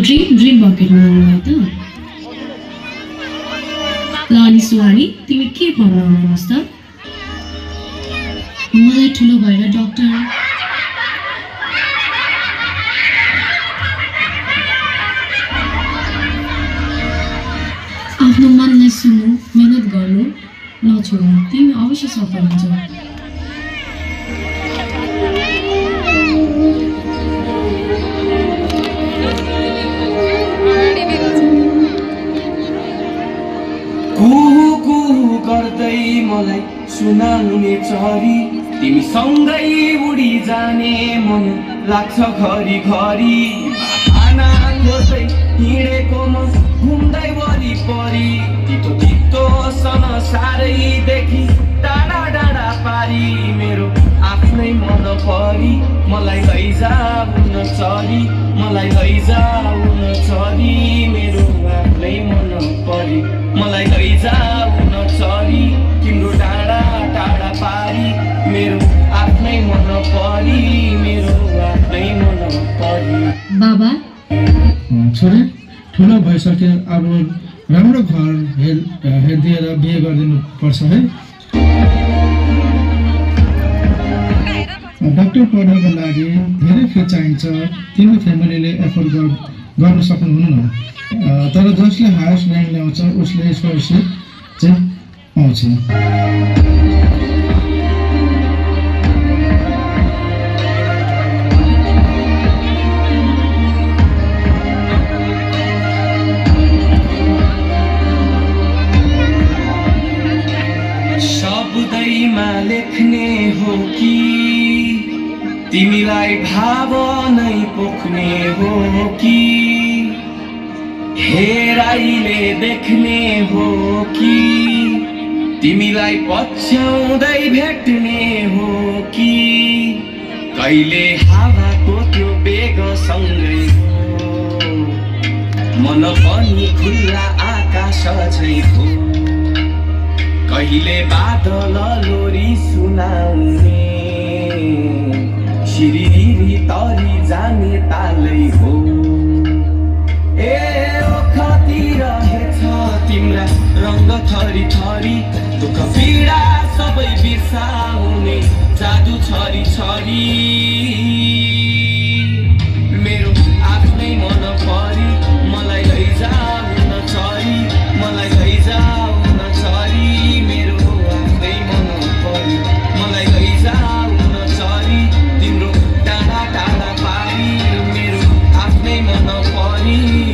dream बकेटमा आउनुभयो त ल अनि सुहानी तिमी के भन्नु आउनुहोस् त मलाई ठुलो भएर डाक्टर आफ्नो मनलाई सुन्नु मेहनत गर्नु नछोड्नु तिमी अवश्य सफल हुन्छौ कुहु कुहु गर्दै मलाई सुनाउने चरी तिमी सँगै उडी जाने मन लाग्छ घरि घरि बहाना खोज्दै हिँडेको म घुम्दै वरिपरि तितो तितो संसारैदेखि टाढा टाढा पारी मेरो आफ्नै मन परी मलाई लैजाऊ न चरी मलाई लैजाऊ न चरी मेरो आफ्नै मन परी मलाई लैजाऊ न चरी तिम्रो टाढा टाढा पारी मेरो आफ्नै मन परी मेरो आफ्नै मन परी बाबा छोरी ठुलो भइसक्यो अब राम्रो घर हेरिदिएर बिहे गरिदिनु पर्छ है डाक्टर पढ्नको लागि धेरै फी चाहिन्छ तिम्रो फ्यामिलीले एफोर्ड गर्न सक्नुहुन्न तर जसले हायेस्ट ऱ्याङ्क ल्याउँछ उसले स्कलरसिप चाहिँ पाउँछ शब्दैमा लेख्ने हो कि तिमीलाई भावनै पोख्ने हो कि हेराइले देख्ने हो कि तिमीलाई पछ्याउँदै भेट्ने हो कि कहिले हावाको त्यो बेगसँगै हो मन पनि खुल्ला आकाश झैँ हो कहिले बादल लोरी सुनाउने शिरिरी तरी जाने तालै हो ए ओखतिर रहेछ तिम्रा रङ्ग थरी थरी दुःख पीडा सबै बिर्साउने जादु छरी छरी मेरो आफ्नै मन परी मलाई लैजाऊ न चरी मलाई लैजाऊ न चरी मेरो आफ्नै मन परी मलाई लैजाऊ न चरी तिम्रो टाढा टाढा पारी मेरो आफ्नै मन परी